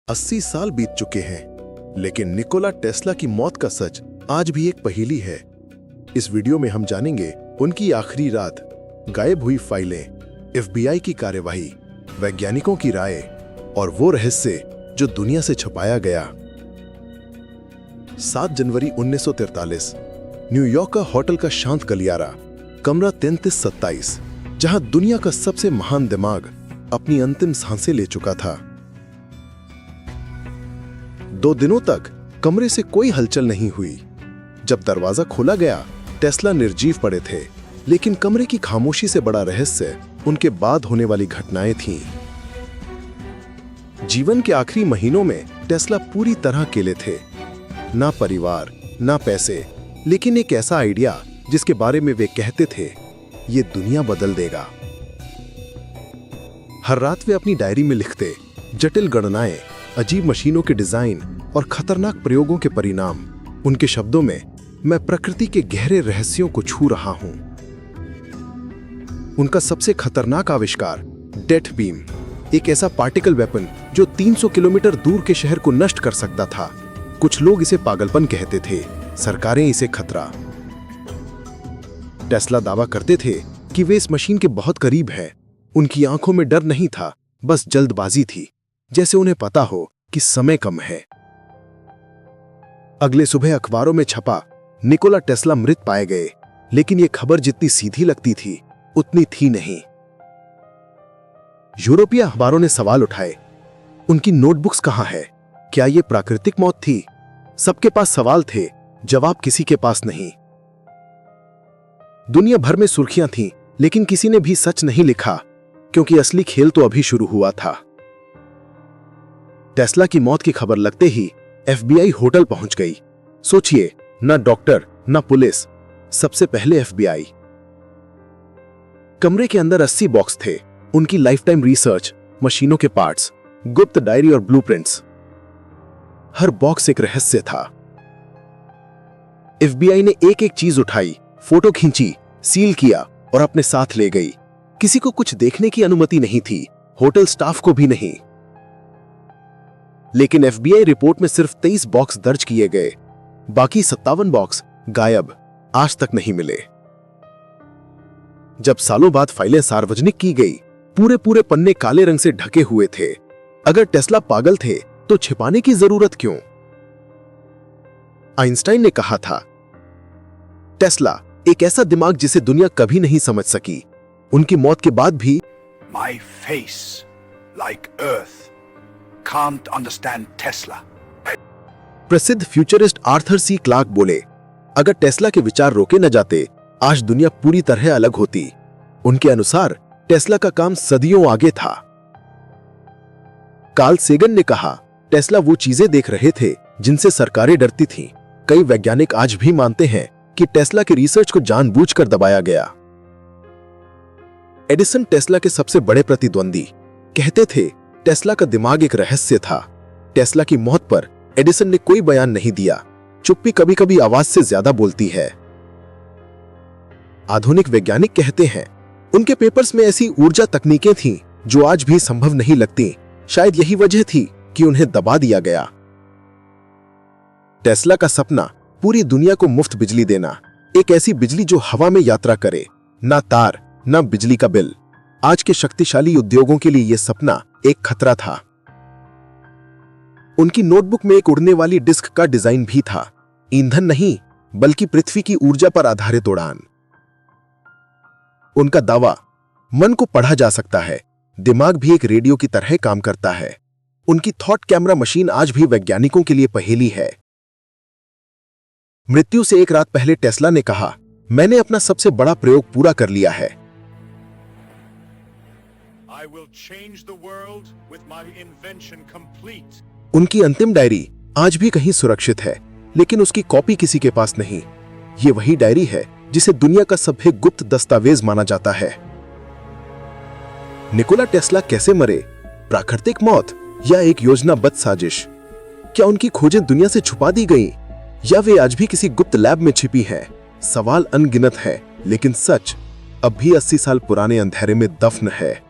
80 साल बीत चुके हैं, लेकिन निकोला टेस्ला की मौत का सच आज भी एक पहेली है। इस वीडियो में हम जानेंगे उनकी आखिरी रात, गायब हुई फाइलें, FBI की कार्यवाही, वैज्ञानिकों की राय और वो रहस्य जो दुनिया से छुपाया गया। 7 जनवरी 1943, न्यूयॉर्क का होटल का शांत गलियारा, कमरा 3327, जहां दुनिया का सबसे महान दिमाग अपनी अंतिम सांसें ले चुका था। 2 दिनों तक कमरे से कोई हलचल नहीं हुई। जब दरवाजा खोला गया, टेस्ला निर्जीव पड़े थे, लेकिन कमरे की खामोशी से बड़ा रहस्य उनके बाद होने वाली घटनाएं थीं। जीवन के आखिरी महीनों में टेस्ला पूरी तरह अकेले थे। ना परिवार, ना पैसे, लेकिन एक ऐसा आइडिया जिसके बारे में वे कहते थे, ये दुनिया बदल देगा। हर रात वे अपनी डायरी में लिखते, जटिल गणनाएं, अजीब मशीनों के डिजाइन और खतरनाक प्रयोगों के परिणाम। उनके शब्दों में, मैं प्रकृति के गहरे रहस्यों को छू रहा हूं। उनका सबसे खतरनाक आविष्कार डेथ बीम, एक ऐसा पार्टिकल वेपन जो 300 किलोमीटर दूर के शहर को नष्ट कर सकता था। कुछ लोग इसे पागलपन कहते थे, सरकारें इसे खतरा। टेस्ला दावा करते थे कि वे इस मशीन के बहुत करीब हैं। उनकी आंखों में डर नहीं था, बस जल्दबाजी थी, जैसे उन्हें पता हो कि समय कम है। अगले सुबह अखबारों में छपा, निकोला टेस्ला मृत पाए गए, लेकिन यह खबर जितनी सीधी लगती थी, उतनी थी नहीं। यूरोपीय अखबारों ने सवाल उठाए, उनकी नोटबुक्स कहां है? क्या यह प्राकृतिक मौत थी? सबके पास सवाल थे, जवाब किसी के पास नहीं। दुनिया भर में सुर्खियां थीं, लेकिन किसी ने भी सच नहीं लिखा, क्योंकि असली खेल तो अभी शुरू हुआ था। टेस्ला की मौत की खबर लगते ही FBI होटल पहुंच गई। सोचिए, ना डॉक्टर, ना पुलिस, सबसे पहले FBI। कमरे के अंदर 80 बॉक्स थे, उनकी लाइफ टाइम रिसर्च, मशीनों के पार्ट्स, गुप्त डायरी और ब्लूप्रिंट्स। हर बॉक्स एक रहस्य था। FBI ने एक एक चीज उठाई, फोटो खींची, सील किया और अपने साथ ले गई। किसी को कुछ देखने की अनुमति नहीं थी, होटल स्टाफ को भी नहीं। लेकिन FBI रिपोर्ट में सिर्फ 23 बॉक्स दर्ज किए गए, बाकी 57 बॉक्स गायब, आज तक नहीं मिले। जब सालों बाद फाइलें सार्वजनिक की गई, पूरे पन्ने काले रंग से ढके हुए थे। अगर टेस्ला पागल थे, तो छिपाने की जरूरत क्यों? आइंस्टाइन ने कहा था, टेस्ला एक ऐसा दिमाग जिसे दुनिया कभी नहीं समझ सकी। उनकी मौत के बाद भी My face, like Earth, can't understand Tesla. प्रसिद्ध फ्यूचरिस्ट आर्थर सी क्लार्क बोले, अगर टेस्ला के विचार रोके न जाते, आज दुनिया पूरी तरह अलग होती। उनके अनुसार टेस्ला का काम सदियों आगे था। कार्ल सेगन ने कहा, टेस्ला वो चीजें देख रहे थे जिनसे सरकारें डरती थीं। कई वैज्ञानिक आज भी मानते हैं कि टेस्ला के रिसर्च को जानबूझकर दबाया गया। एडिसन टेस्ला के सबसे बड़े प्रतिद्वंदी, कहते थे टेस्ला का दिमाग एक रहस्य था। टेस्ला की मौत पर एडिसन ने कोई बयान नहीं दिया। चुप्पी कभी कभी आवाज से ज्यादा बोलती है। आधुनिक वैज्ञानिक कहते हैं, उनके पेपर्स में ऐसी ऊर्जा तकनीकें थीं जो आज भी संभव नहीं लगती। शायद यही वजह थी कि उन्हें दबा दिया गया। टेस्ला का सपना पूरी दुनिया को मुफ्त बिजली देना, एक ऐसी बिजली जो हवा में यात्रा करे, ना तार, ना बिजली का बिल। आज के शक्तिशाली उद्योगों के लिए यह सपना एक खतरा था। उनकी नोटबुक में एक उड़ने वाली डिस्क का डिजाइन भी था, ईंधन नहीं, बल्कि पृथ्वी की ऊर्जा पर आधारित उड़ान। उनका दावा, मन को पढ़ा जा सकता है, दिमाग भी एक रेडियो की तरह काम करता है। उनकी थॉट कैमरा मशीन आज भी वैज्ञानिकों के लिए पहेली है। मृत्यु से एक रात पहले टेस्ला ने कहा, मैंने अपना सबसे बड़ा प्रयोग पूरा कर लिया है। I will change the world with my invention complete. उनकी अंतिम डायरी आज भी कहीं सुरक्षित है, लेकिन उसकी कॉपी किसी के पास नहीं। ये वही डायरी है जिसे दुनिया का सबसे गुप्त दस्तावेज माना जाता है। निकोला टेस्ला कैसे मरे? प्राकृतिक मौत या एक योजनाबद्ध साजिश? क्या उनकी खोजें दुनिया से छुपा दी गईं, या वे आज भी किसी गुप्त लैब में छिपी हैं? सवाल अनगिनत है, लेकिन सच अब भी 80 साल पुराने अंधेरे में दफन है।